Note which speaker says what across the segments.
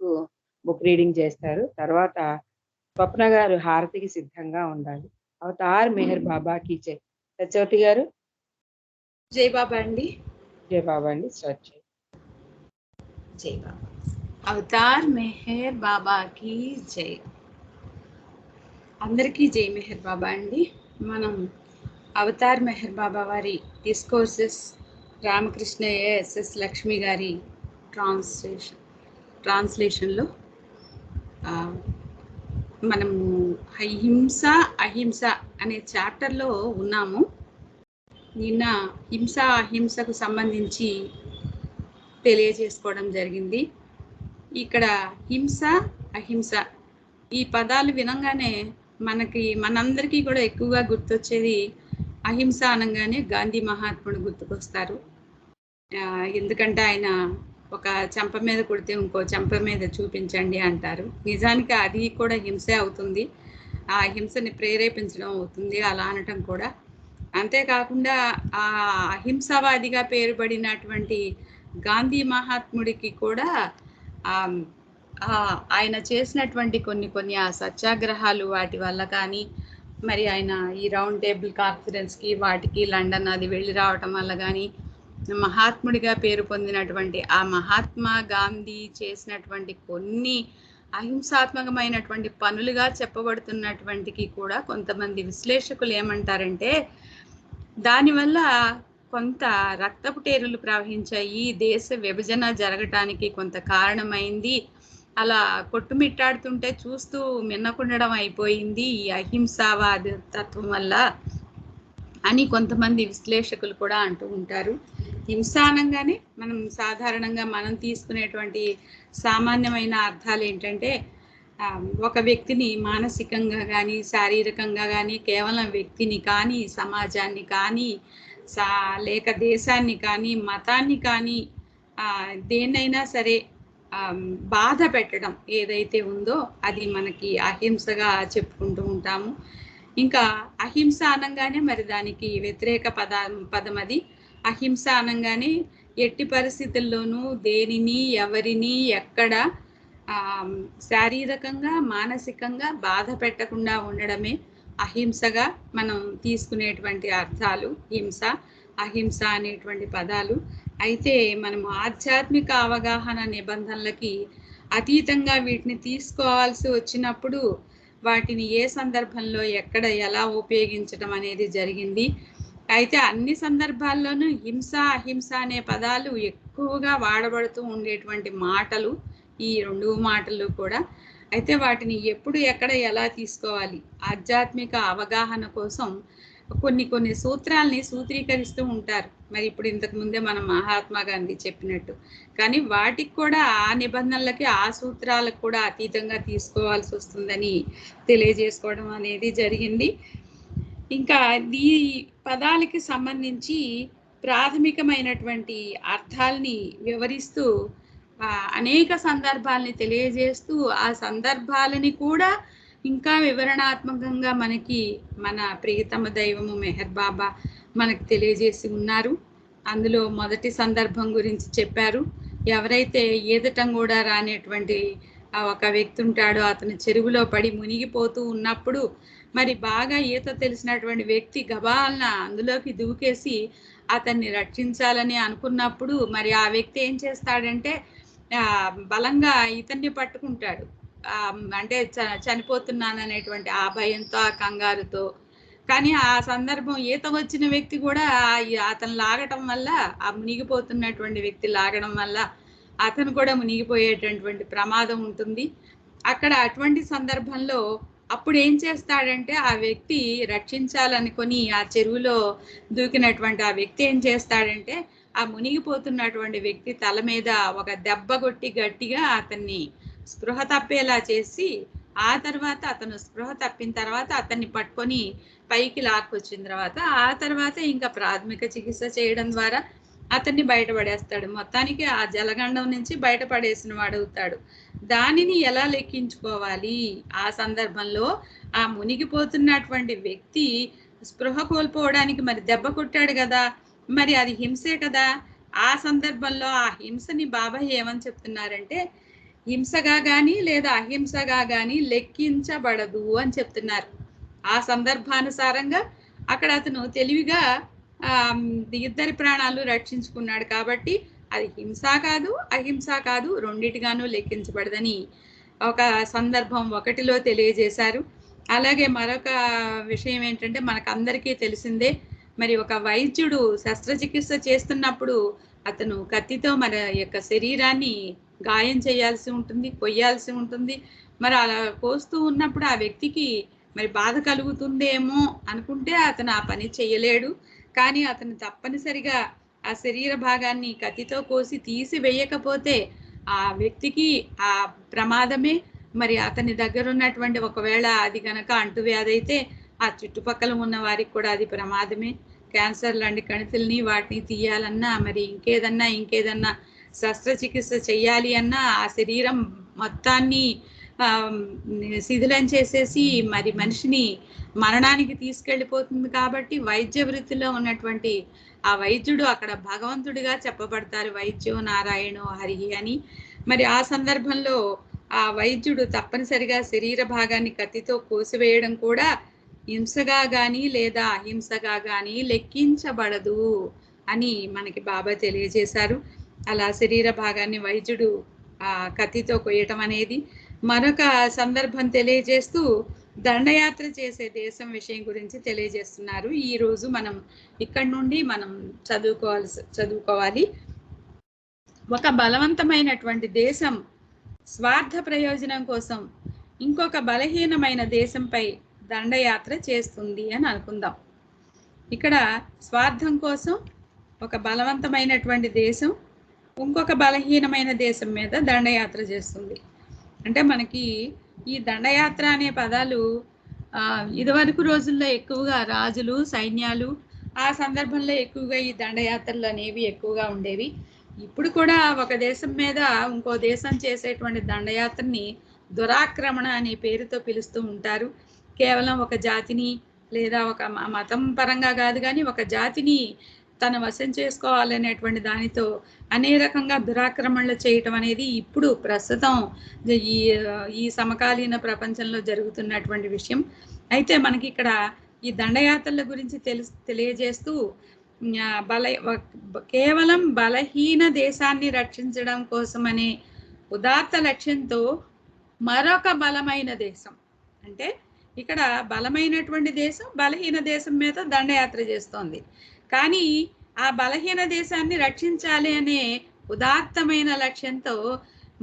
Speaker 1: వరకు book reading చేస్తారు. తర్వాత స్వప్న గారు హారతికి సిద్ధంగా ఉండాలి. అవతార్ మెహర్ బాబాకి జై. సత్యవతి గారు.
Speaker 2: జై బాబా అండి.
Speaker 1: జై బాబా అండి. స్టార్ట్ చేయండి.
Speaker 2: జై బాబా. అవతార్ మెహర్ బాబాకి జై. అందరికీ జై మెహర్ బాబా అండి. మనం అవతార్ మెహర్ బాబా వారి డిస్కోర్సెస్ రామకృష్ణ ఎస్ఎస్ లక్ష్మి గారి ట్రాన్స్లేషన్లో మనము హింస అహింస అనే చాప్టర్లో ఉన్నాము. నిన్న హింస అహింసకు సంబంధించి తెలియజేసుకోవడం జరిగింది. ఇక్కడ హింస అహింస ఈ పదాలు వినంగానే మనందరికీ కూడా ఎక్కువగా గుర్తొచ్చేది అహింస అనగానే గాంధీ మహాత్ముడు గుర్తుకొస్తారు. ఎందుకంటే ఆయన ఒక చెంప మీద కొడితే ఇంకో చెంప మీద చూపించండి అంటారు. నిజానికి అది కూడా హింసే అవుతుంది. ఆ హింసని ప్రేరేపించడం అవుతుంది అలా అనటం కూడా. అంతేకాకుండా ఆ అహింసావాదిగా పేరుబడినటువంటి గాంధీ మహాత్ముడికి కూడా ఆయన చేసినటువంటి కొన్ని ఆ సత్యాగ్రహాలు వాటి వల్ల కానీ, మరి ఆయన ఈ రౌండ్ టేబుల్ కాన్ఫరెన్స్కి వాటికి లండన్ అది వెళ్ళి రావటం వల్ల కానీ, మహాత్ముడిగా పేరు పొందినటువంటి ఆ మహాత్మా గాంధీ చేసినటువంటి కొన్ని అహింసాత్మకమైనటువంటి పనులుగా చెప్పబడుతున్నటువంటికి కూడా కొంతమంది విశ్లేషకులు ఏమంటారంటే, దానివల్ల కొంత రక్తపుటేరులు ప్రవహించాయి, దేశ విభజన జరగటానికి కొంత కారణమైంది, అలా కొట్టుమిట్టాడుతుంటే చూస్తూ మిన్నకుండడం అయిపోయింది ఈ అహింసావాద తత్వం వల్ల అని కొంతమంది విశ్లేషకులు కూడా అంటూ ఉంటారు. హింస అనగానే మనం సాధారణంగా మనం తీసుకునేటువంటి సామాన్యమైన అర్థాలు ఏంటంటే, ఒక వ్యక్తిని మానసికంగా కానీ శారీరకంగా కానీ, కేవలం వ్యక్తిని కానీ సమాజాన్ని కానీ లేక దేశాన్ని కానీ మతాన్ని కానీ దేన్నైనా సరే బాధ పెట్టడం ఏదైతే ఉందో అది మనకి అహింసగా చెప్పుకుంటూ ఉంటాము. ఇంకా అహింస అనగానే మరి దానికి వ్యతిరేక పదం అది. అహింస అనగానే ఎట్టి పరిస్థితుల్లోనూ దేనిని ఎవరిని ఎక్కడ శారీరకంగా మానసికంగా బాధ పెట్టకుండా ఉండడమే అహింసగా మనం తీసుకునేటువంటి అర్థాలు హింస అహింస అనేటువంటి పదాలు. అయితే మనము ఆధ్యాత్మిక అవగాహన నిబంధనలకి అతీతంగా వీటిని తీసుకోవాల్సి వచ్చినప్పుడు వాటిని ఏ సందర్భంలో ఎక్కడ ఎలా ఉపయోగించడం అనేది జరిగింది. అయితే అన్ని సందర్భాల్లోనూ హింస అహింస అనే పదాలు ఎక్కువగా వాడబడుతూ ఉండేటువంటి మాటలు ఈ రెండు మాటలు కూడా. అయితే వాటిని ఎప్పుడు ఎక్కడ ఎలా తీసుకోవాలి ఆధ్యాత్మిక అవగాహన కోసం కొన్ని సూత్రాల్ని సూత్రీకరిస్తూ ఉంటారు. మరి ఇప్పుడు ఇంతకు ముందే మనం మహాత్మా గాంధీ చెప్పినట్టు, కానీ వాటికి కూడా ఆ నిబంధనలకి ఆ సూత్రాలకు కూడా అతీతంగా తీసుకోవాల్సి వస్తుందని తెలియజేసుకోవడం అనేది జరిగింది. ఇంకా ఈ పదాలకి సంబంధించి ప్రాథమికమైనటువంటి అర్థాలని వివరిస్తూ అనేక సందర్భాలని తెలియజేస్తూ ఆ సందర్భాలని కూడా ఇంకా వివరణాత్మకంగా మనకి మన ప్రియతమ దైవము మెహర్ బాబా మనకు తెలియజేసి ఉన్నారు. అందులో మొదటి సందర్భం గురించి చెప్పారు. ఎవరైతే ఈదటం కూడా రానేటువంటి ఒక వ్యక్తి ఉంటాడో అతను చెరువులో పడి మునిగిపోతూ ఉన్నప్పుడు మరి బాగా ఈత తెలిసినటువంటి వ్యక్తి గబాలన అందులోకి దూకేసి అతన్ని రక్షించాలని అనుకున్నప్పుడు మరి ఆ వ్యక్తి ఏం చేస్తాడంటే బలంగా ఇతన్ని పట్టుకుంటాడు. అంటే చనిపోతున్నాను అనేటువంటి ఆ భయంతో ఆ కంగారుతో. కానీ ఆ సందర్భం ఈత వచ్చిన వ్యక్తి కూడా అతను లాగటం వల్ల ఆ మునిగిపోతున్నటువంటి వ్యక్తి లాగడం వల్ల అతను కూడా మునిగిపోయేటటువంటి ప్రమాదం ఉంటుంది. అక్కడ అటువంటి సందర్భంలో అప్పుడు ఏం చేస్తాడంటే ఆ వ్యక్తి రక్షించాలనుకొని ఆ చెరువులో దూకినటువంటి ఆ వ్యక్తి ఏం చేస్తాడంటే ఆ మునిగిపోతున్నటువంటి వ్యక్తి తల మీద ఒక దెబ్బ కొట్టి గట్టిగా అతన్ని స్పృహ తప్పేలా చేసి ఆ తర్వాత అతను స్పృహ తప్పిన తర్వాత అతన్ని పట్టుకొని పైకి లాక్కొచ్చిన తర్వాత ఆ తర్వాత ఇంకా ప్రాథమిక చికిత్స చేయడం ద్వారా అతన్ని బయటపడేస్తాడు. మొత్తానికి ఆ జలగండం నుంచి బయటపడేసిన వాడవుతాడు. దానిని ఎలా లెక్కించుకోవాలి ఆ సందర్భంలో ఆ మునిగిపోతున్నటువంటి వ్యక్తి స్పృహ కోల్పోవడానికి మరి దెబ్బ కొట్టాడు కదా, మరి అది హింసే కదా. ఆ సందర్భంలో ఆ హింసని బాబా ఏమని చెప్తున్నారంటే హింసగా కానీ లేదా అహింసగా కానీ లెక్కించబడదు అని చెప్తున్నారు. ఆ సందర్భానుసారంగా అక్కడ అతను తెలివిగా ఇద్దరి ప్రాణాలు రక్షించుకున్నాడు కాబట్టి అది హింస కాదు, అహింస కాదు, రెండిటిగాను లెక్కించబడదని ఒక సందర్భం ఒకటిలో తెలియజేశారు. అలాగే మరొక విషయం ఏంటంటే మనకందరికీ తెలిసిందే, మరి ఒక వైద్యుడు శస్త్రచికిత్స చేస్తున్నప్పుడు అతను కత్తితో మన యొక్క శరీరాన్ని గాయం చేయాల్సి ఉంటుంది, కొయ్యాల్సి ఉంటుంది. మరి అలా కోస్తూ ఉన్నప్పుడు ఆ వ్యక్తికి మరి బాధ కలుగుతుందేమో అనుకుంటే అతను ఆ పని చేయలేడు. కానీ అతను తప్పనిసరిగా ఆ శరీర భాగాన్ని కత్తితో కోసి తీసి వేయకపోతే ఆ వ్యక్తికి ఆ ప్రమాదమే. మరి అతని దగ్గర ఉన్నటువంటి ఒకవేళ అది గనక అంటువ్యాధి అయితే ఆ చుట్టుపక్కల ఉన్న వారికి కూడా అది ప్రమాదమే. క్యాన్సర్ లాంటి కణితుల్ని వాటిని తీయాలన్నా మరి ఇంకేదన్నా శస్త్రచికిత్స చేయాలి అన్నా ఆ శరీరం మొత్తాన్ని శిథిలం చేసేసి మరి మనిషిని మరణానికి తీసుకెళ్ళిపోతుంది. కాబట్టి వైద్య వృత్తిలో ఉన్నటువంటి ఆ వైద్యుడు అక్కడ భగవంతుడిగా చెప్పబడతారు. వైద్యో నారాయణో హరి అని. మరి ఆ సందర్భంలో ఆ వైద్యుడు తప్పనిసరిగా శరీర భాగాన్ని కత్తితో కోసివేయడం కూడా హింసగా కానీ లేదా అహింసగా కానీ లెక్కించబడదు అని మనకి బాబా తెలియజేశారు. అలా శరీర భాగాన్ని వైద్యుడు ఆ కత్తితో కొయ్యటం అనేది. మరొక సందర్భం తెలియజేస్తూ దండయాత్ర చేసే దేశం విషయం గురించి తెలియజేస్తున్నారు. ఈ రోజు మనం ఇక్కడ నుండి మనం చదువుకోవాలి. ఒక బలవంతమైనటువంటి దేశం స్వార్థ ప్రయోజనం కోసం ఇంకొక బలహీనమైన దేశంపై దండయాత్ర చేస్తుంది అని అనుకుందాం. ఇక్కడ స్వార్థం కోసం ఒక బలవంతమైనటువంటి దేశం ఇంకొక బలహీనమైన దేశం మీద దండయాత్ర చేస్తుంది. అంటే మనకి ఈ దండయాత్ర అనే పదాలు ఇదివరకు రోజుల్లో ఎక్కువగా రాజులు, సైన్యాలు ఆ సందర్భంలో ఎక్కువగా ఈ దండయాత్రలు అనేవి ఎక్కువగా ఉండేవి. ఇప్పుడు కూడా ఒక దేశం మీద ఇంకో దేశం చేసేటువంటి దండయాత్రని దురాక్రమణ అనే పేరుతో పిలుస్తూ ఉంటారు. కేవలం ఒక జాతిని లేదా ఒక మతం పరంగా కాదు కానీ ఒక జాతిని తన వశం చేసుకోవాలనేటువంటి దానితో అనే రకంగా దురాక్రమణలు చేయటం అనేది ఇప్పుడు ప్రస్తుతం ఈ సమకాలీన ప్రపంచంలో జరుగుతున్నటువంటి విషయం. అయితే మనకి ఇక్కడ ఈ దండయాత్రల గురించి తెలియజేస్తూ కేవలం బలహీన దేశాన్ని రక్షించడం కోసమనే ఉదాత్త లక్ష్యంతో మరొక బలమైన దేశం, అంటే ఇక్కడ బలమైనటువంటి దేశం బలహీన దేశం మీద దండయాత్ర చేస్తోంది. కానీ ఆ బలహీన దేశాన్ని రక్షించాలి అనే ఉదాత్తమైన లక్ష్యంతో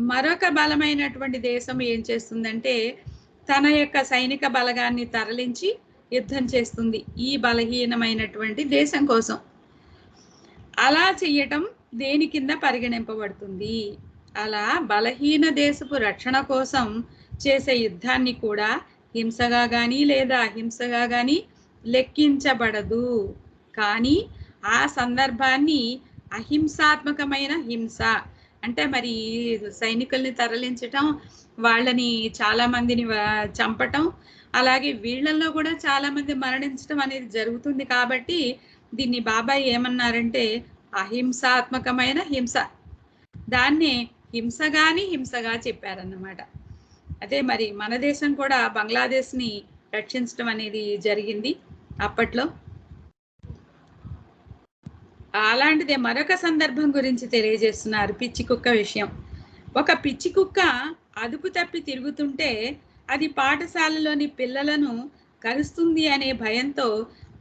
Speaker 2: మరొక బలమైనటువంటి దేశం ఏం చేస్తుందంటే తన యొక్క సైనిక బలగాన్ని తరలించి యుద్ధం చేస్తుంది ఈ బలహీనమైనటువంటి దేశం కోసం. అలా చెయ్యటం దేని కింద పరిగణింపబడుతుంది? అలా బలహీన దేశపు రక్షణ కోసం చేసే యుద్ధాన్ని కూడా హింసగా కానీ లేదా అహింసగా కానీ లెక్కించబడదు. కానీ ఆ సందర్భాన్ని అహింసాత్మకమైన హింస అంటే మరి సైనికుల్ని తరలించటం, వాళ్ళని చాలా మందిని చంపటం, అలాగే వీళ్ళల్లో కూడా చాలా మంది మరణించడం అనేది జరుగుతుంది. కాబట్టి దీన్ని బాబాయ్ ఏమన్నారంటే అహింసాత్మకమైన హింస, దాన్నే హింసగా చెప్పారన్నమాట. అదే మరి మన దేశం కూడా బంగ్లాదేశ్ని రక్షించడం అనేది జరిగింది అప్పట్లో. అలాంటిదే మరొక సందర్భం గురించి తెలియజేస్తున్నారు, పిచ్చి కుక్క విషయం. ఒక పిచ్చి కుక్క అదుపు తప్పి తిరుగుతుంటే అది పాఠశాలలోని పిల్లలను కరుస్తుంది అనే భయంతో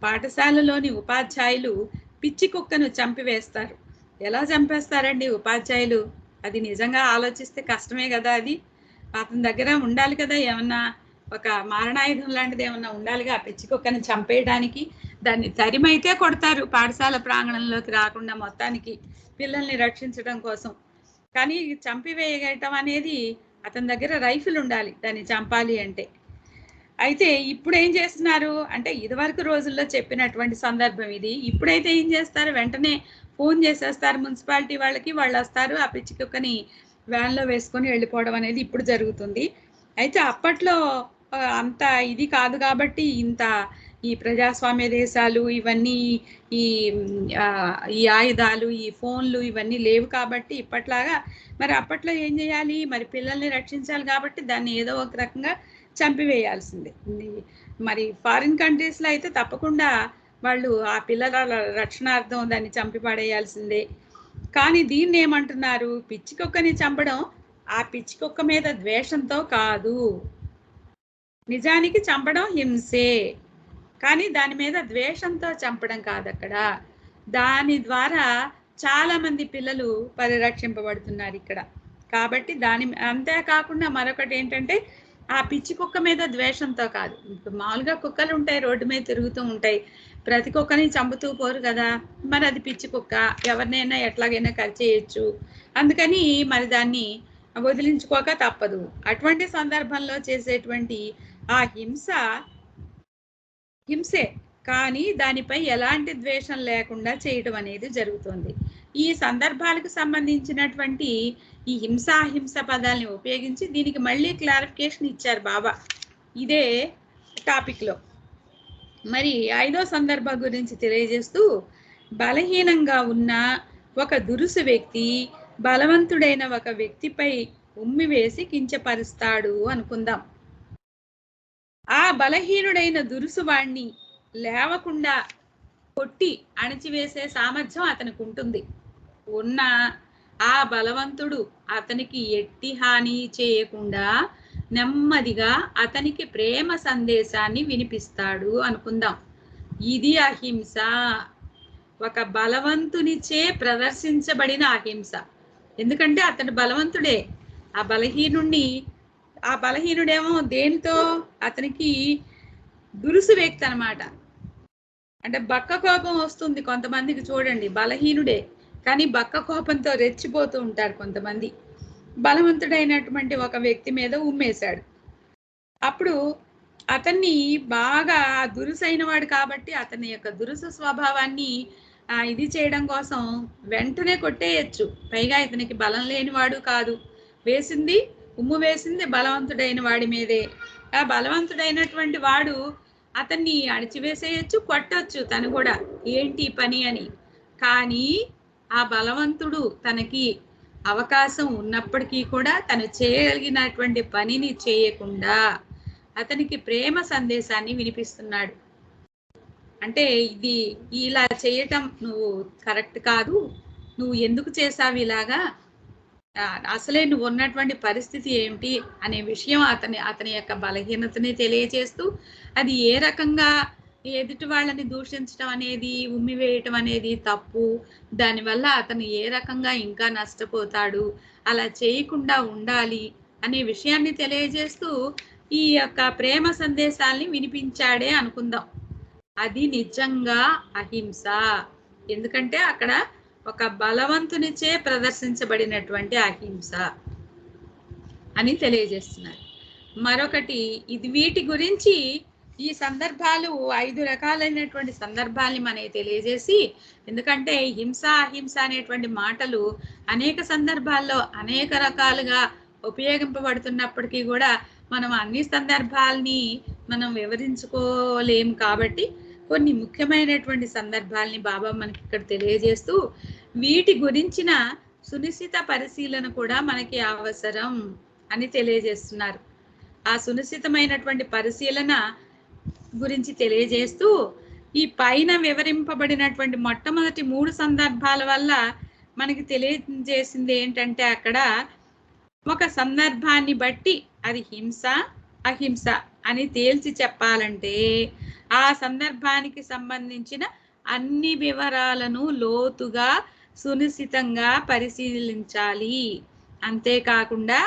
Speaker 2: పాఠశాలలోని ఉపాధ్యాయులు పిచ్చి కుక్కను చంపివేస్తారు. ఎలా చంపేస్తారండి ఉపాధ్యాయులు? అది నిజంగా ఆలోచిస్తే కష్టమే కదా. అది అతని దగ్గర ఉండాలి కదా, ఏమన్నా ఒక మారణాయుధం లాంటిది ఏమన్నా ఉండాలిగా ఆ పిచ్చి కుక్కను చంపేయడానికి. దాన్ని తరిమైతే కొడతారు పాఠశాల ప్రాంగణంలోకి రాకుండా మొత్తానికి పిల్లల్ని రక్షించడం కోసం. కానీ చంపివేయటం అనేది అతని దగ్గర రైఫిల్ ఉండాలి దాన్ని చంపాలి అంటే. అయితే ఇప్పుడు ఏం చేస్తున్నారు అంటే ఇదివరకు రోజుల్లో చెప్పినటువంటి సందర్భం ఇది. ఇప్పుడైతే ఏం చేస్తారు, వెంటనే ఫోన్ చేసేస్తారు మున్సిపాలిటీ వాళ్ళకి, వాళ్ళు వస్తారు ఆ పిచ్చి కుక్కని వ్యాన్లో వేసుకొని వెళ్ళిపోవడం అనేది ఇప్పుడు జరుగుతుంది. అయితే అప్పట్లో అంత ఇది కాదు కాబట్టి ఇంత ఈ ప్రజాస్వామ్య దేశాలు ఇవన్నీ ఈ ఈ ఆయుధాలు, ఈ ఫోన్లు ఇవన్నీ లేవు కాబట్టి ఇప్పట్లాగా. మరి అప్పట్లో ఏం చేయాలి? మరి పిల్లల్ని రక్షించాలి కాబట్టి దాన్ని ఏదో ఒక రకంగా చంపివేయాల్సిందే. మరి ఫారిన్ కంట్రీస్లో అయితే తప్పకుండా వాళ్ళు ఆ పిల్లల రక్షణార్థం దాన్ని చంపి పడేయాల్సిందే. కానీ దీన్ని ఏమంటున్నారు? పిచ్చి కుక్కని చంపడం ఆ పిచ్చి కుక్క మీద ద్వేషంతో కాదు, నిజానికి చంపడం హింసే, కానీ దాని మీద ద్వేషంతో చంపడం కాదు అక్కడ. దాని ద్వారా చాలా మంది పిల్లలు పరిరక్షింపబడుతున్నారు ఇక్కడ. కాబట్టి అంతేకాకుండా మరొకటి ఏంటంటే ఆ పిచ్చి కుక్క మీద ద్వేషంతో కాదు. మామూలుగా కుక్కలు ఉంటాయి, రోడ్డు మీద తిరుగుతూ ఉంటాయి, ప్రతి కుక్కని చంపుతూ పోరు కదా. మరి అది పిచ్చి కుక్క, ఎవరినైనా ఎట్లాగైనా కరిచేయచ్చు. అందుకని మరి దాన్ని వదిలించుకోక తప్పదు. అటువంటి సందర్భంలో చేసేటువంటి ఆ హింసే, కానీ దానిపై ఎలాంటి ద్వేషం లేకుండా చేయడం అనేది జరుగుతుంది. ఈ సందర్భాలకు సంబంధించినటువంటి ఈ హింస పదాలని ఉపయోగించి దీనికి మళ్ళీ క్లారిఫికేషన్ ఇచ్చారు బాబా ఇదే టాపిక్లో. మరి 5వ సందర్భం గురించి తెలియజేస్తూ, బలహీనంగా ఉన్న ఒక దురుసు వ్యక్తి బలవంతుడైన ఒక వ్యక్తిపై ఉమ్మివేసి కించపరుస్తాడు అనుకుందాం. ఆ బలహీనుడైన దురుసువాణ్ణి లేవకుండా కొట్టి అణచివేసే సామర్థ్యం అతనికి ఉంటుంది. ఉన్న ఆ బలవంతుడు అతనికి ఎట్టి హాని చేయకుండా నెమ్మదిగా అతనికి ప్రేమ సందేశాన్ని వినిపిస్తాడు అనుకుందాం. ఇది అహింస, ఒక బలవంతునిచే ప్రదర్శించబడిన అహింస. ఎందుకంటే అతడు బలవంతుడే, ఆ బలహీనుడేమో దేనితో? అతనికి దురుసు వ్యక్తి అన్నమాట. అంటే బక్క కోపం వస్తుంది కొంతమందికి, చూడండి, బలహీనుడే కానీ బక్క కోపంతో రెచ్చిపోతూ ఉంటారు కొంతమంది. బలవంతుడైనటువంటి ఒక వ్యక్తి మీద ఉమ్మేశాడు. అప్పుడు అతన్ని బాగా దురుసైన వాడు కాబట్టి అతని యొక్క దురుసు స్వభావాన్ని ఇది చేయడం కోసం వెంటనే కొట్టేయచ్చు. పైగా ఇతనికి బలం లేనివాడు కాదు, ఉమ్ము వేసింది బలవంతుడైన వాడి మీదే. ఆ బలవంతుడైనటువంటి వాడు అతన్ని అణిచివేసేయచ్చు, కొట్టచ్చు తను కూడా, ఏంటి పని అని. కానీ ఆ బలవంతుడు తనకి అవకాశం ఉన్నప్పటికీ కూడా తను చేయగలిగినటువంటి పనిని చేయకుండా అతనికి ప్రేమ సందేశాన్ని వినిపిస్తున్నాడు. అంటే ఇది ఇలా చేయటం నువ్వు కరెక్ట్ కాదు, నువ్వు ఎందుకు చేసావు ఇలాగా, అసలే నువ్వు ఉన్నటువంటి పరిస్థితి ఏమిటి అనే విషయం అతని యొక్క బలహీనతని తెలియజేస్తూ, అది ఏ రకంగా ఎదుటి వాళ్ళని దూషించడం అనేది, ఉమ్మివేయటం అనేది తప్పు, దానివల్ల అతను ఏ రకంగా ఇంకా నష్టపోతాడు, అలా చేయకుండా ఉండాలి అనే విషయాన్ని తెలియజేస్తూ ఈ యొక్క ప్రేమ సందేశాల్ని వినిపించాడే అనుకుందాం. అది నిజంగా అహింస. ఎందుకంటే అక్కడ ఒక బలవంతునిచే ప్రదర్శించబడినటువంటి అహింస అని తెలియజేస్తున్నారు. మరొకటి, వీటి గురించి ఈ సందర్భాలు 5 రకాలైనటువంటి సందర్భాల్ని మనకి తెలియజేసి, ఎందుకంటే హింస అహింస అనేటువంటి మాటలు అనేక సందర్భాల్లో అనేక రకాలుగా ఉపయోగింపబడుతున్నప్పటికీ కూడా మనం అన్ని సందర్భాల్ని మనం వివరించుకోలేము కాబట్టి కొన్ని ముఖ్యమైనటువంటి సందర్భాల్ని బాబా మనకి ఇక్కడ తెలియజేస్తూ, వీటి గురించిన సునిశ్చిత పరిశీలన కూడా మనకి అవసరం అని తెలియజేస్తున్నారు. ఆ సునిశ్చితమైనటువంటి పరిశీలన గురించి తెలియజేస్తూ, ఈ పైన వివరింపబడినటువంటి మొట్టమొదటి 3 సందర్భాల వల్ల మనకి తెలియజేసింది ఏంటంటే, అక్కడ ఒక సందర్భాన్ని బట్టి అది హింస అహింస అని తేల్చి చెప్పాలంటే ఆ సందర్భానికి సంబంధించిన అన్ని వివరాలను లోతుగా సునిశ్చితంగా పరిశీలించాలి. అంతేకాకుండా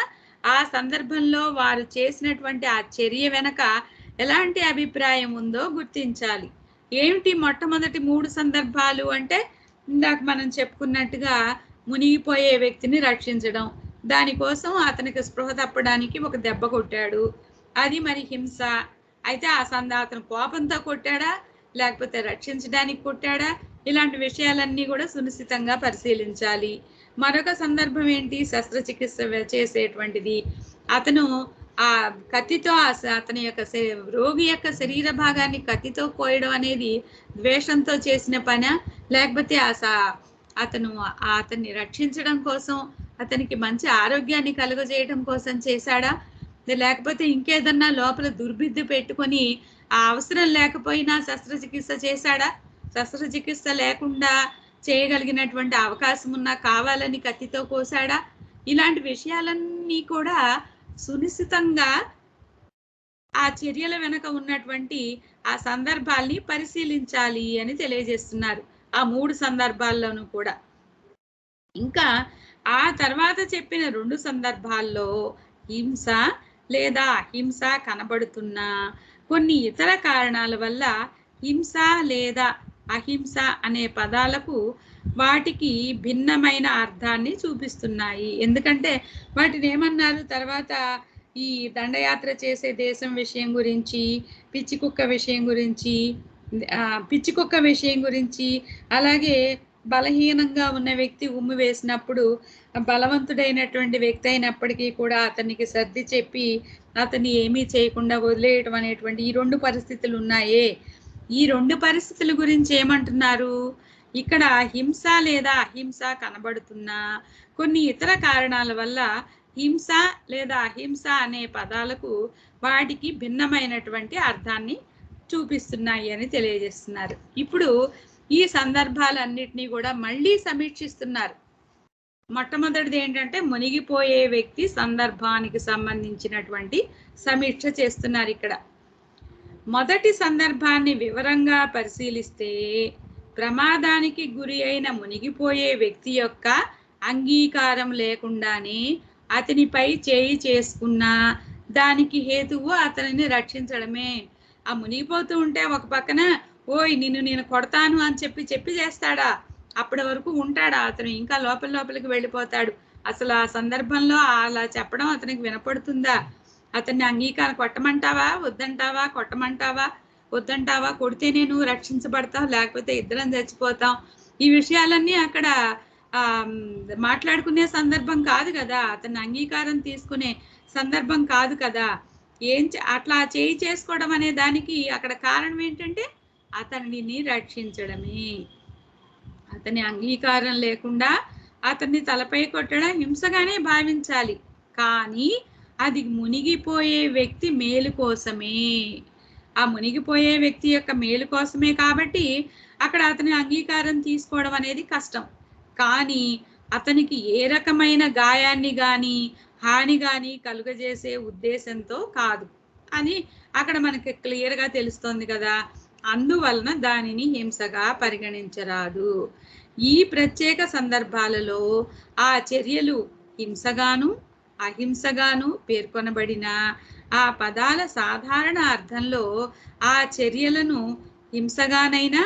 Speaker 2: ఆ సందర్భంలో వారు చేసినటువంటి ఆ చర్య వెనక ఎలాంటి అభిప్రాయం ఉందో గుర్తించాలి. ఏమిటి మొట్టమొదటి 3 సందర్భాలు అంటే, ఇందాక మనం చెప్పుకున్నట్టుగా మునిగిపోయే వ్యక్తిని రక్షించడం, దానికోసం అతనికి స్పృహ తప్పడానికి ఒక దెబ్బ కొట్టాడు, అది మరి హింస. అయితే అతను కోపంతో కొట్టాడా లేకపోతే రక్షించడానికి కొట్టాడా, ఇలాంటి విషయాలన్నీ కూడా సునిశ్చితంగా పరిశీలించాలి. మరొక సందర్భం ఏంటి, శస్త్రచికిత్స చేసేటువంటిది, అతను ఆ కత్తితో అతని యొక్క రోగి యొక్క శరీర భాగాన్ని కత్తితో కోయడం అనేది ద్వేషంతో చేసిన పనా, లేకపోతే అతన్ని రక్షించడం కోసం, అతనికి మంచి ఆరోగ్యాన్ని కలుగజేయడం కోసం చేశాడా, లేకపోతే ఇంకేదన్నా లోపల దుర్బుద్ధి పెట్టుకొని ఆ అవసరం లేకపోయినా శస్త్రచికిత్స చేశాడా, శస్త్రచికిత్స లేకుండా చేయగలిగినటువంటి అవకాశం ఉన్నా కావాలని కత్తితో కోసాడా? ఇలాంటి విషయాలన్నీ కూడా సునిశ్చితంగా ఆ చర్యల వెనక ఉన్నటువంటి ఆ సందర్భాల్ని పరిశీలించాలి అని తెలియజేస్తున్నారు ఆ 3 సందర్భాల్లోనూ కూడా. ఇంకా ఆ తర్వాత చెప్పిన 2 సందర్భాల్లో హింస లేదా అహింస కనబడుతున్నా కొన్ని ఇతర కారణాల వల్ల హింస లేదా అహింస అనే పదాలకు వాటికి భిన్నమైన అర్థాన్ని చూపిస్తున్నాయి. ఎందుకంటే వాటిని ఏమన్నారు తర్వాత, ఈ దండయాత్ర చేసే దేశం విషయం గురించి, పిచ్చి కుక్క విషయం గురించి, అలాగే బలహీనంగా ఉన్న వ్యక్తి ఉమ్మి వేసినప్పుడు బలవంతుడైనటువంటి వ్యక్తి అయినప్పటికీ కూడా అతనికి సర్ది చెప్పి అతన్ని ఏమీ చేయకుండా వదిలేయటం అనేటువంటి ఈ 2 పరిస్థితులు ఉన్నాయే, ఈ 2 పరిస్థితుల గురించి ఏమంటున్నారు? ఇక్కడ హింస లేదా అహింస కనబడుతున్నా కొన్ని ఇతర కారణాల వల్ల హింస లేదా అహింస అనే పదాలకు వాటికి భిన్నమైనటువంటి అర్థాన్ని చూపిస్తున్నాయి అని తెలియజేస్తున్నారు. ఇప్పుడు ఈ సందర్భాలన్నిటినీ కూడా మళ్ళీ సమీక్షిస్తున్నారు. మొట్టమొదటిది ఏంటంటే మునిగిపోయే వ్యక్తి సందర్భానికి సంబంధించినటువంటి సమీక్ష చేస్తున్నారు. ఇక్కడ మొదటి సందర్భాన్ని వివరంగా పరిశీలిస్తే ప్రమాదానికి గురి అయిన మునిగిపోయే వ్యక్తి యొక్క అంగీకారం లేకుండానే అతనిపై చేయి చేసుకున్నా దానికి హేతువు అతనిని రక్షించడమే. ఆ మునిగిపోతూ ఉంటే ఒక పక్కన ఓయ్ నేను కొడతాను అని చెప్పి చేస్తాడా? అప్పటి వరకు ఉంటాడా అతను? ఇంకా లోపలికి వెళ్ళిపోతాడు. అసలు ఆ సందర్భంలో అలా చెప్పడం అతనికి వినపడుతుందా? అతన్ని అంగీకారం కొట్టమంటావా వద్దంటావా, కొట్టమంటావా వద్దంటావా, కొడితేనే నువ్వు రక్షించబడతావు లేకపోతే ఇద్దరం చచ్చిపోతాం. ఈ విషయాలన్నీ అక్కడ మాట్లాడుకునే సందర్భం కాదు కదా, అతన్ని అంగీకారం తీసుకునే సందర్భం కాదు కదా. అట్లా చేయి చేసుకోవడం అనే దానికి అక్కడ కారణం ఏంటంటే అతనిని రక్షించడమే. అతని అంగీకారం లేకుండా అతన్ని తలపై కొట్టడం హింసగానే భావించాలి, కానీ అది మునిగిపోయే వ్యక్తి మేలు కోసమే. ఆ మునిగిపోయే వ్యక్తి యొక్క మేలు కోసమే కాబట్టి అక్కడ అతని అంగీకారం తీసుకోవడం అనేది కష్టం. కానీ అతనికి ఏ రకమైన గాయాన్ని కానీ హాని కానీ కలుగజేసే ఉద్దేశంతో కాదు అని అక్కడ మనకి క్లియర్గా తెలుస్తోంది కదా. అందువలన దానిని హింసగా పరిగణించరాదు. ఈ ప్రత్యేక సందర్భాలలో ఆ చర్యలు హింసగాను అహింసగాను పేర్కొనబడిన ఆ పదాల సాధారణ అర్థంలో ఆ చర్యలను హింసగానైనా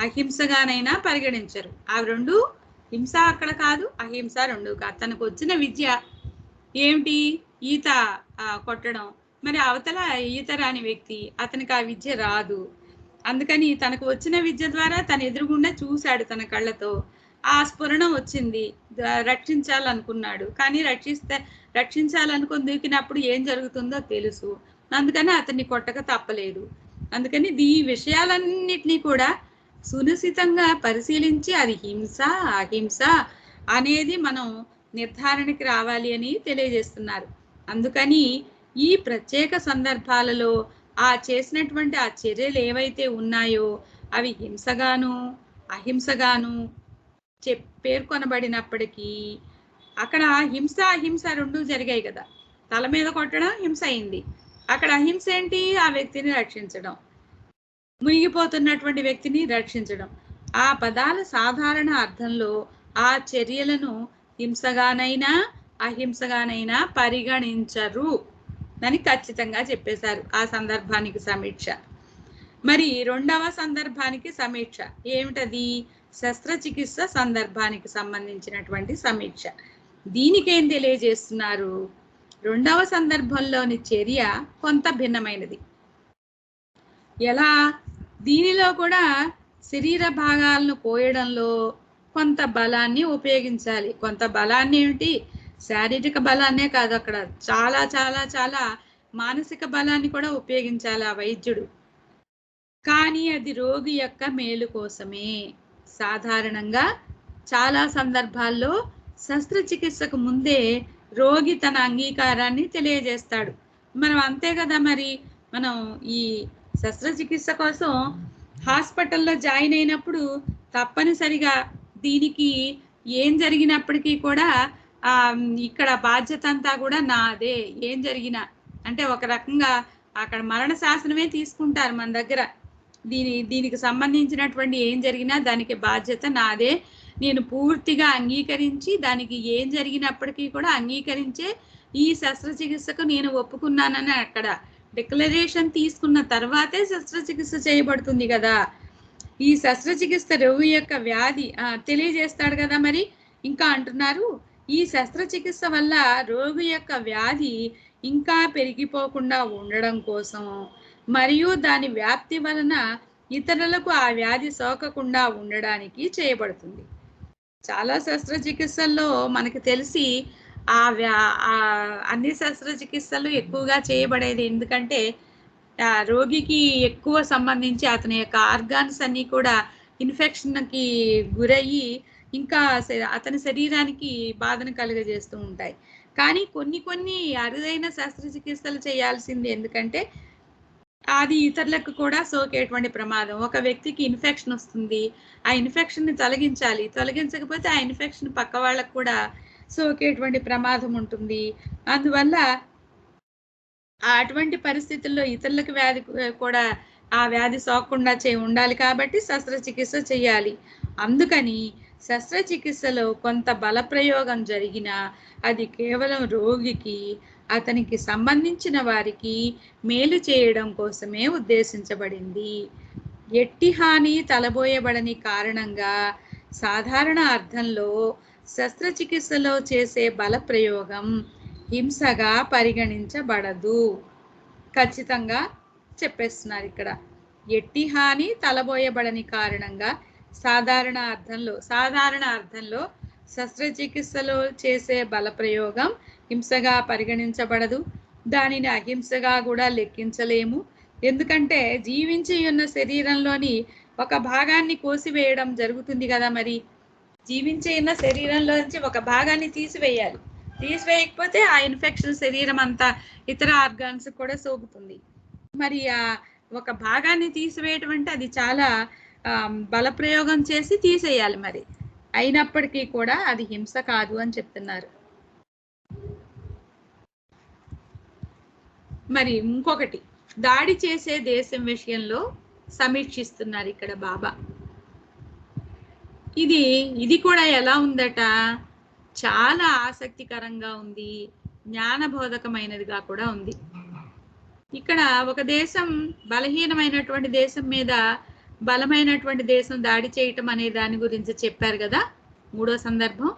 Speaker 2: అహింసగానైనా పరిగణించరు. ఆ 2 హింస అక్కడ కాదు, అహింస 2 కాదు. తనకు వచ్చిన విద్య ఏమిటి? ఈత కొట్టడం. మరి అవతల ఈత రాని వ్యక్తి, అతనికి ఆ విద్య రాదు. అందుకని తనకు వచ్చిన విద్య ద్వారా తన ఎదురుగుండా చూశాడు తన కళ్ళతో, ఆ స్ఫురణ వచ్చింది, రక్షించాలనుకున్నాడు. కానీ రక్షించాలనుకుని దూకినప్పుడు ఏం జరుగుతుందో తెలుసు, అందుకని అతన్ని కొట్టక తప్పలేదు. అందుకని ఈ విషయాలన్నిటినీ కూడా సునిశ్చితంగా పరిశీలించి అది హింస అహింస అనేది మనం నిర్ధారణకి రావాలి అని తెలియజేస్తున్నారు. అందుకని ఈ ప్రత్యేక సందర్భాలలో ఆ చేసినటువంటి ఆ చర్యలు ఏవైతే ఉన్నాయో అవి హింసగాను అహింసగాను పేర్కొనబడినప్పటికీ అక్కడ హింస అహింస 2 జరిగాయి కదా. తల మీద కొట్టడం హింస అయింది, అక్కడ అహింస ఏంటి? ఆ వ్యక్తిని రక్షించడం, మునిగిపోతున్నటువంటి వ్యక్తిని రక్షించడం. ఆ పదాల సాధారణ అర్థంలో ఆ చర్యలను హింసగానైనా అహింసగానైనా పరిగణించరు అని ఖచ్చితంగా చెప్పేశారు ఆ సందర్భానికి సమీక్ష. మరి 2వ సందర్భానికి సమీక్ష ఏమిటది? శస్త్రచికిత్స సందర్భానికి సంబంధించినటువంటి సమీక్ష. దీనికేం తెలియజేస్తున్నారు? 2వ సందర్భంలోని చర్య కొంత భిన్నమైనది. ఎలా? దీనిలో కూడా శరీర భాగాలను కోయడంలో కొంత బలాన్ని ఉపయోగించాలి. కొంత బలాన్ని ఏమిటి? శారీరక బలాన్నే కాదు, అక్కడ చాలా చాలా చాలా మానసిక బలాన్ని కూడా ఉపయోగించాలి ఆ వైద్యుడు. కానీ అది రోగి యొక్క మేలు కోసమే. సాధారణంగా చాలా సందర్భాల్లో శస్త్రచికిత్సకు ముందే రోగి తన అంగీకారాన్ని తెలియజేస్తాడు. మనం అంతే కదా మరి. మనం ఈ శస్త్రచికిత్స కోసం హాస్పిటల్లో జాయిన్ అయినప్పుడు తప్పనిసరిగా దీనికి ఏం జరిగినప్పటికీ కూడా ఇక్కడ బాధ్యత అంతా కూడా నాదే. ఏం జరిగినా అంటే ఒక రకంగా అక్కడ మరణ శాసనమే తీసుకుంటారు మన దగ్గర. దీనికి సంబంధించినటువంటి ఏం జరిగినా దానికి బాధ్యత నాదే. నేను పూర్తిగా అంగీకరించి దానికి ఏం జరిగినప్పటికీ కూడా అంగీకరించే ఈ శస్త్రచికిత్సకు నేను ఒప్పుకున్నానని అక్కడ డిక్లరేషన్ తీసుకున్న తర్వాతే శస్త్రచికిత్స చేయబడుతుంది కదా. ఈ శస్త్రచికిత్స రోగి యొక్క వ్యాధి తెలియజేస్తాడు కదా. మరి ఇంకా అంటున్నారు, ఈ శస్త్రచికిత్స వల్ల రోగి యొక్క వ్యాధి ఇంకా పెరిగిపోకుండా ఉండడం కోసం మరియు దాని వ్యాప్తి వలన ఇతరులకు ఆ వ్యాధి సోకకుండా ఉండడానికి చేయబడుతుంది. చాలా శస్త్రచికిత్సల్లో మనకి తెలిసి అన్ని శస్త్రచికిత్సలు ఎక్కువగా చేయబడేది ఎందుకంటే రోగికి ఎక్కువ సంబంధించి అతని యొక్క ఆర్గాన్స్ అన్ని కూడా ఇన్ఫెక్షన్కి గురయ్యి ఇంకా అతని శరీరానికి బాధను కలుగజేస్తూ ఉంటాయి. కానీ కొన్ని అరుదైన శస్త్రచికిత్సలు చేయాల్సింది ఎందుకంటే అది ఇతరులకు కూడా సోకేటువంటి ప్రమాదం. ఒక వ్యక్తికి ఇన్ఫెక్షన్ వస్తుంది, ఆ ఇన్ఫెక్షన్ని తొలగించాలి. తొలగించకపోతే ఆ ఇన్ఫెక్షన్ పక్క వాళ్ళకు కూడా సోకేటువంటి ప్రమాదం ఉంటుంది. అందువల్ల అటువంటి పరిస్థితుల్లో ఇతరులకు వ్యాధి కూడా ఆ వ్యాధి సోకకుండా ఉండాలి కాబట్టి శస్త్రచికిత్స చేయాలి. అందుకని శస్త్రచికిత్సలో కొంత బలప్రయోగం జరిగినా అది కేవలం రోగికి అతనికి సంబంధించిన వారికి మేలు చేయడం కోసమే ఉద్దేశించబడింది. ఎట్టి హాని తలబోయబడని కారణంగా సాధారణ అర్థంలో శస్త్రచికిత్సలో చేసే బలప్రయోగం హింసగా పరిగణించబడదు. ఖచ్చితంగా చెప్పేస్తున్నారు ఇక్కడ. ఎట్టి హాని తలబోయబడని కారణంగా సాధారణ అర్థంలో శస్త్రచికిత్సలో చేసే బలప్రయోగం హింసగా పరిగణించబడదు. దానిని అహింసగా కూడా లెక్కించలేము. ఎందుకంటే జీవించి ఉన్న శరీరంలోని ఒక భాగాన్ని కోసివేయడం జరుగుతుంది కదా. మరి జీవించి ఉన్న శరీరంలోంచి ఒక భాగాన్ని తీసివేయకపోతే ఆ ఇన్ఫెక్షన్ శరీరం అంతా ఇతర ఆర్గాన్స్ కూడా సోకుతుంది. మరి ఆ ఒక భాగాన్ని తీసివేయటం అంటే అది చాలా బలప్రయోగం చేసి తీసేయాలి. మరి అయినప్పటికీ కూడా అది హింస కాదు అని చెప్తున్నారు. మరి ఇంకొకటి దాడి చేసే దేశం విషయంలో సమీక్షిస్తున్నారు ఇక్కడ బాబా. ఇది కూడా ఎలా ఉందట, చాలా ఆసక్తికరంగా ఉంది, జ్ఞానబోధకమైనదిగా కూడా ఉంది. ఇక్కడ ఒక దేశం బలహీనమైనటువంటి దేశం మీద బలమైనటువంటి దేశం దాడి చేయటం అనే దాని గురించి చెప్పారు కదా 3వ సందర్భం.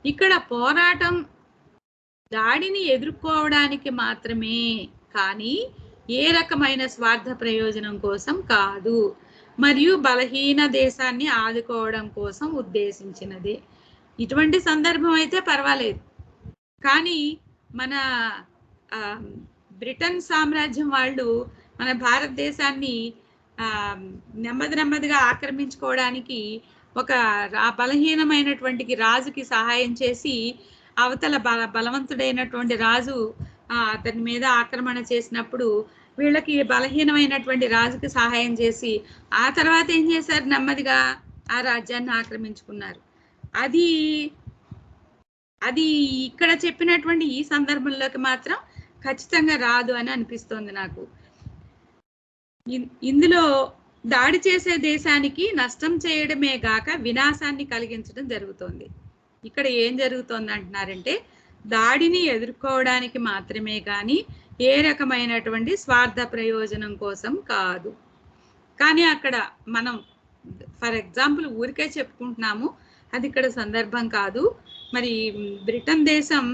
Speaker 2: ఇక్కడ పోరాటం దాడిని ఎదుర్కోవడానికి మాత్రమే, కానీ ఏ రకమైన స్వార్థ ప్రయోజనం కోసం కాదు, మరియు బలహీన దేశాన్ని ఆదుకోవడం కోసం ఉద్దేశించినది. ఇటువంటి సందర్భం అయితే పర్వాలేదు. కానీ మన బ్రిటన్ సామ్రాజ్యం వాళ్ళు మన భారతదేశాన్ని నెమ్మదిగా ఆక్రమించుకోవడానికి ఒక బలహీనమైనటువంటి రాజుకి సహాయం చేసి అవతల బలవంతుడైనటువంటి రాజు అతని మీద ఆక్రమణ చేసినప్పుడు వీళ్ళకి బలహీనమైనటువంటి రాజుకి సహాయం చేసి ఆ తర్వాత ఏం చేశారు, నెమ్మదిగా ఆ రాజ్యాన్ని ఆక్రమించుకున్నారు. అది ఇక్కడ చెప్పినటువంటి ఈ సందర్భంలోకి మాత్రం ఖచ్చితంగా రాదు అని అనిపిస్తోంది నాకు. ఇందులో దాడి చేసే దేశానికి నష్టం చేయడమే గాక వినాశాన్ని కలిగించడం జరుగుతోంది. ఇక్కడ ఏం జరుగుతోంది అంటున్నారంటే దాడిని ఎదుర్కోవడానికి మాత్రమే కానీ ఏ రకమైనటువంటి స్వార్థ ప్రయోజనం కోసం కాదు. కానీ అక్కడ మనం ఫర్ ఎగ్జాంపుల్ ఊరికే చెప్పుకుంటున్నాము, అది ఇక్కడ సందర్భం కాదు. మరి బ్రిటన్ దేశం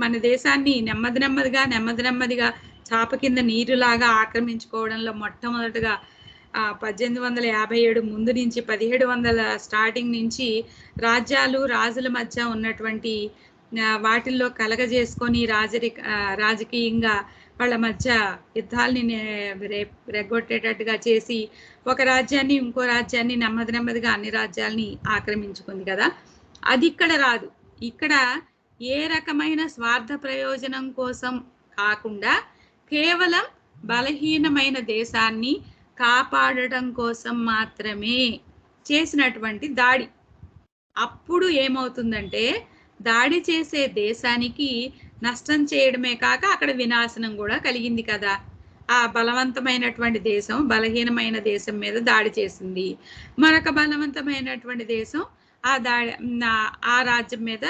Speaker 2: మన దేశాన్ని నెమ్మదిగా చాప కింద నీరులాగా ఆక్రమించుకోవడంలో మొట్టమొదటిగా 1857 ముందు నుంచి 1700 స్టార్టింగ్ నుంచి రాజుల మధ్య ఉన్నటువంటి వాటిల్లో కలగజేసుకొని రాజకీయంగా వాళ్ళ మధ్య యుద్ధాలని రెగ్గొట్టేటట్టుగా చేసి ఒక రాజ్యాన్ని ఇంకో రాజ్యాన్ని నెమ్మదిగా అన్ని రాజ్యాల్ని ఆక్రమించుకుంది కదా. అది ఇక్కడ రాదు. ఇక్కడ ఏ రకమైన స్వార్థ ప్రయోజనం కోసం కాకుండా కేవలం బలహీనమైన దేశాన్ని కాపాడటం కోసం మాత్రమే చేసినటువంటి దాడి. అప్పుడు ఏమవుతుందంటే దాడి చేసే దేశానికి నష్టం చేయడమే కాక అక్కడ వినాశనం కూడా కలిగింది కదా. ఆ బలవంతమైనటువంటి దేశం బలహీనమైన దేశం మీద దాడి చేసింది, మరొక బలవంతమైనటువంటి దేశం ఆ రాజ్యం మీద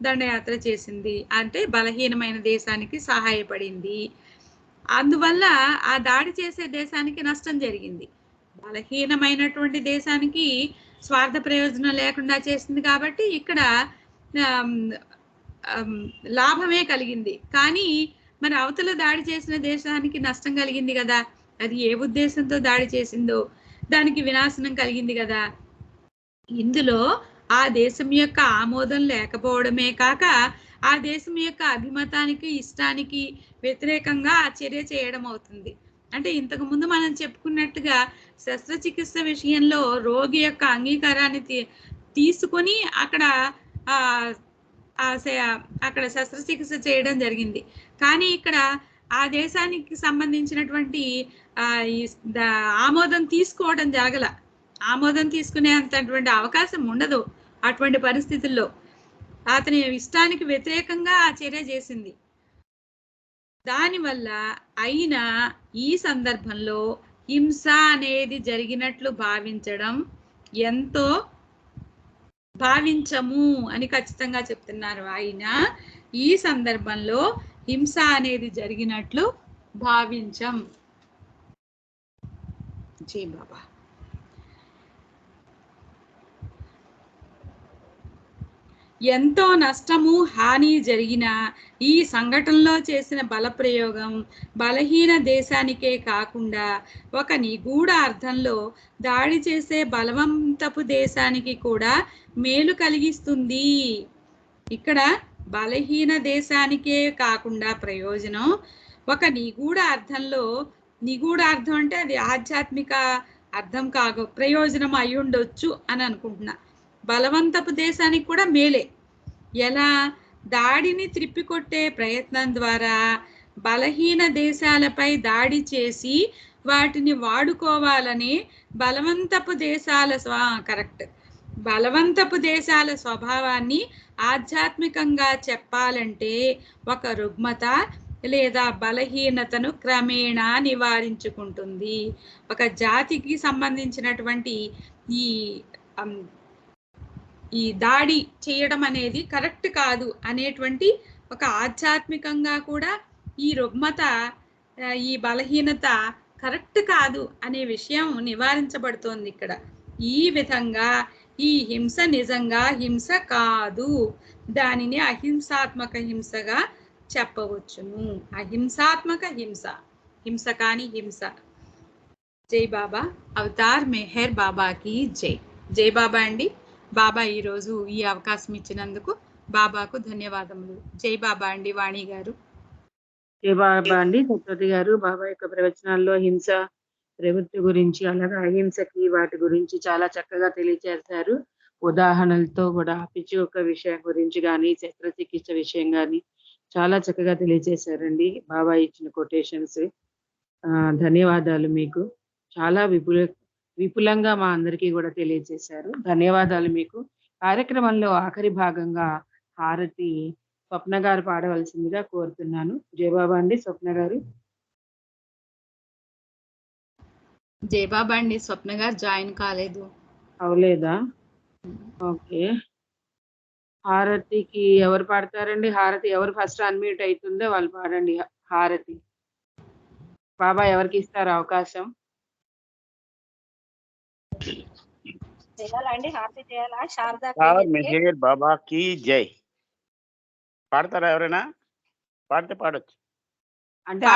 Speaker 2: దండయాత్ర చేసింది, అంటే బలహీనమైన దేశానికి సహాయపడింది. అందువల్ల ఆ దాడి చేసే దేశానికి నష్టం జరిగింది. బలహీనమైనటువంటి దేశానికి స్వార్థ ప్రయోజనం లేకుండా చేసింది కాబట్టి ఇక్కడ లాభమే కలిగింది. కానీ మరి అవతల దాడి చేసిన దేశానికి నష్టం కలిగింది కదా. అది ఏ ఉద్దేశంతో దాడి చేసిందో దానికి వినాశనం కలిగింది కదా. ఇందులో ఆ దేశం యొక్క ఆమోదం లేకపోవడమే కాక ఆ దేశం యొక్క అభిమతానికి ఇష్టానికి వ్యతిరేకంగా ఆ చర్య చేయడం అవుతుంది. అంటే ఇంతకు ముందు మనం చెప్పుకున్నట్టుగా శస్త్రచికిత్స విషయంలో రోగి యొక్క అంగీకారాన్ని తీసుకొని అక్కడ శస్త్రచికిత్స చేయడం జరిగింది. కానీ ఇక్కడ ఆ దేశానికి సంబంధించినటువంటి ఆమోదం తీసుకోవడం జరగల. ఆమోదం తీసుకునేంతటువంటి అవకాశం ఉండదు. అటువంటి పరిస్థితుల్లో అతని ఇష్టానికి వ్యతిరేకంగా ఆ చర్య చేసింది. దానివల్ల అయినా ఈ సందర్భంలో హింస అనేది జరిగినట్లు భావించము అని ఖచ్చితంగా చెప్తున్నారు. ఆయన ఈ సందర్భంలో హింస అనేది జరిగినట్లు భావించం. జై బాబా. ఎంతో నష్టము హాని జరిగిన ఈ సంఘటనలో చేసిన బలప్రయోగం బలహీన దేశానికే కాకుండా ఒక నిగూఢ అర్థంలో దాడి చేసే బలవంతపు దేశానికి కూడా మేలు కలిగిస్తుంది. ఇక్కడ బలహీన దేశానికే కాకుండా ప్రయోజనం ఒక నిగూఢ అర్థంలో, నిగూఢ అర్థం అంటే అది ఆధ్యాత్మిక అర్థం కాదు, ప్రయోజనం అయి ఉండొచ్చు అని అనుకుంటున్నా. బలవంతపు దేశానికి కూడా మేలే. ఎలా? దాడిని త్రిప్పికొట్టే ప్రయత్నం ద్వారా బలహీన దేశాలపై దాడి చేసి వాటిని వాడుకోవాలని బలవంతపు దేశాల స్వభావాన్ని ఆధ్యాత్మికంగా చెప్పాలంటే ఒక రుగ్మత లేదా బలహీనతను క్రమేణా నివారించుకుంటుంది. ఒక జాతికి సంబంధించినటువంటి ఈ దాడి చేయడం అనేది కరెక్ట్ కాదు అనేటువంటి ఒక ఆధ్యాత్మికంగా కూడా ఈ రుగ్మత, ఈ బలహీనత కరెక్ట్ కాదు అనే విషయం నివారించబడుతోంది ఇక్కడ. ఈ విధంగా ఈ హింస నిజంగా హింస కాదు, దానిని అహింసాత్మక హింసగా చెప్పవచ్చును. అహింసాత్మక హింస, హింస కాని హింస. జై బాబా. అవతార్ మెహర్ బాబాకి జై. జై బాబా అండి. బాబా ఈరోజు ఈ అవకాశం ఇచ్చినందుకు బాబాకు ధన్యవాదములు. జై బాబా అండి. వాణి గారు.
Speaker 1: జై బాబా అండి. సత్యవతి గారు బాబా యొక్క ప్రవచనాల్లో హింస ప్రవృత్తి గురించి, అలాగే అహింసకి వాటి గురించి చాలా చక్కగా తెలియజేశారు. ఉదాహరణలతో కూడా పిచ్చి యొక్క విషయం గురించి కానీ, శస్త్రచికిత్స విషయం కానీ చాలా చక్కగా తెలియజేశారండి. బాబా ఇచ్చిన కొటేషన్స్. ధన్యవాదాలు మీకు. చాలా విపులంగా మా అందరికీ కూడా తెలియజేశారు. ధన్యవాదాలు మీకు. కార్యక్రమంలో ఆఖరి భాగంగా హారతి స్వప్న గారు పాడవలసిందిగా కోరుతున్నాను. జయబాబా అండి. స్వప్న గారు.
Speaker 2: జయబాబా అండి. స్వప్న గారు జాయిన్ కాలేదు.
Speaker 1: అవలేదా? ఓకే. హారతికి ఎవరు పాడతారండి? హారతి ఎవరు ఫస్ట్ అన్మ్యూట్ అవుతుందో వాళ్ళు పాడండి హారతి. బాబా ఎవరికి ఇస్తారు అవకాశం?
Speaker 3: చేయాలండి. హారతి చేయాలా? శారదా
Speaker 4: మెహర్ బాబాకి జై. పాడతారా ఎవరైనా? పాడితే పాడొచ్చు.
Speaker 1: అంటే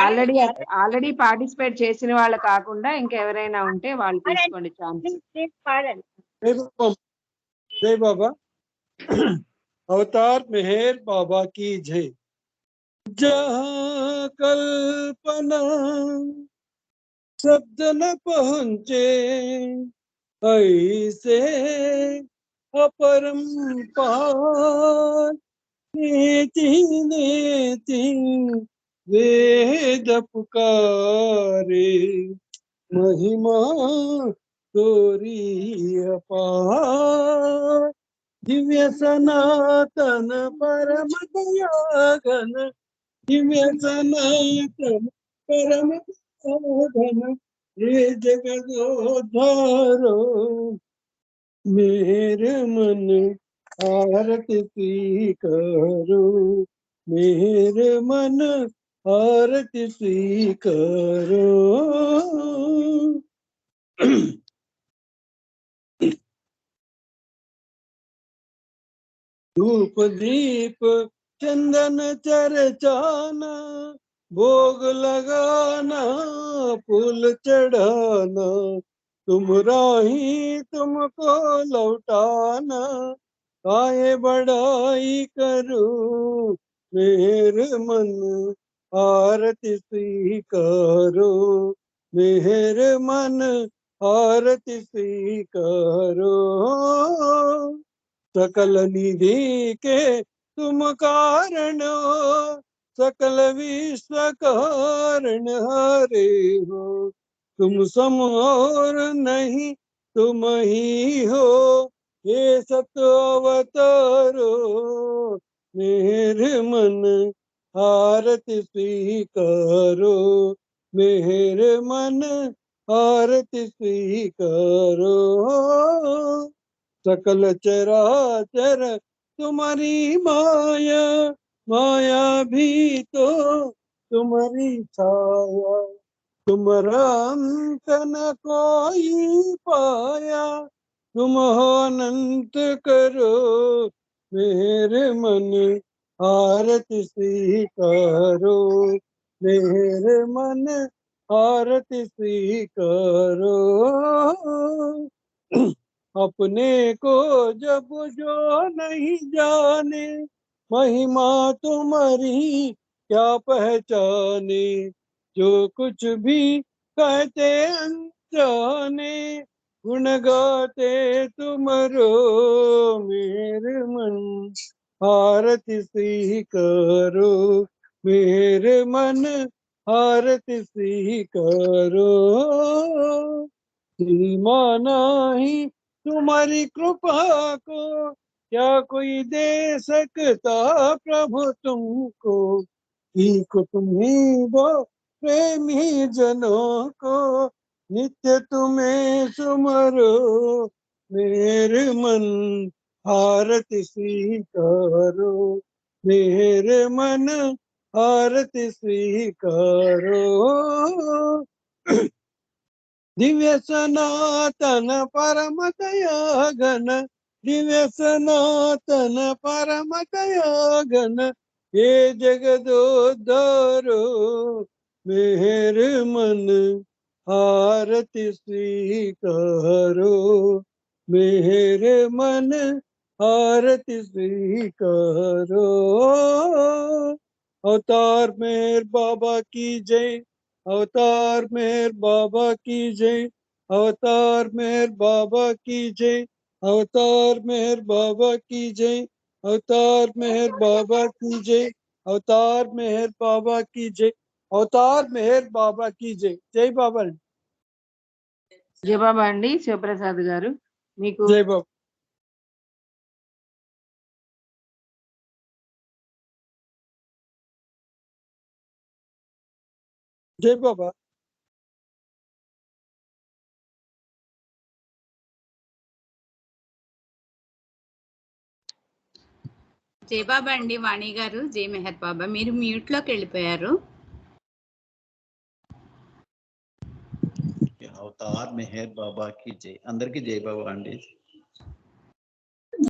Speaker 1: ఆల్రెడీ పార్టిసిపేట్ చేసిన వాళ్ళు కాకుండా ఇంకా ఎవరైనా ఉంటే వాళ్ళు తీసుకోండి ఛాన్స్.
Speaker 3: పాడండి.
Speaker 5: జై బాబా.
Speaker 3: अवतार मेहर बाबा की जय। जहाँ कल्पना शब्द न पहुँचे, ऐसे अपरंपार नेति नेति वेद पुकारे, महिमा तोरी अपार। दिव्य सनातन परम दयाघन, दिव्य सनातन परम दयाघन, हे जगदोद्धारो मेरे मन आरती स्वीकारो, मेरे मन आरती स्वीकारो। धूप दीप चंदन चरचाना, भोग लगाना फूल चढ़ाना, तुम राही तुमको लौटाना, काहे बढ़ाई करूं मेरे मन आरती स्वीकारो, मेरे मन आरती स्वीकारो। सकल निधि के तुम कारण हो, सकल विश्व कारण हरे हो, तुम सम और नहीं तुम ही हो, ये सत अवतारो मेरे मन आरती स्वीकारो, मेरे मन आरती स्वीकारो। सकल चराचर तुम्हारी माया, माया भी तो तुम्हारी छाया, तुम्हारा अंत न कोई पाया, तुम हो अनंत करो मेरे मन आरती स्वीकारो, मेरे मन आरती स्वीकारो। अपने को जब जो नहीं जाने, महिमा तुम्हारी क्या पहचाने, जो कुछ भी कहते अनजाने, गुण गाते तुमरो मेरे मन आरती स्वीकारो, मेरे मन आरती स्वीकारो। सीमा नहीं तुम्हारी कृपा को, क्या कोई दे सकता प्रभु तुमको, को तुम्ही वो प्रेमी जनों को, नित्य तुम्हें सुमरो मेरे मन आरती स्वीकारो, मेरे मन आरती स्वीकारो। दिव्य सनातन परम दयाघन, दिव्य सनातन परम दयाघन, हे जगदोद्धारो मेरे मन आरती स्वीकारो, मेरे मन आरती स्वीकारो। अवतार मेहर बाबा की जय, अवतार मेहर बाबा की जय, अवतार मेहर बाबा की जय, अवतार मेहर बाबा की जय, अवतार मेहर बाबा की जय, अवतार मेहर बाबा की जय, अवतार मेहर बाबा की जय। जय बाबा,
Speaker 1: జయ బాబా అండి శివప్రసాద్ గారు. మీకు
Speaker 3: जय बाबा। जय बाबा।
Speaker 2: జై బాబా అండి వాణి గారు. జై మెహర్ బాబా. మీరు మ్యూట్ లోకి వెళ్ళిపోయారు.
Speaker 5: అవతార్ మెహర్ బాబా కి జై. అందరికి జై బాబా అండి.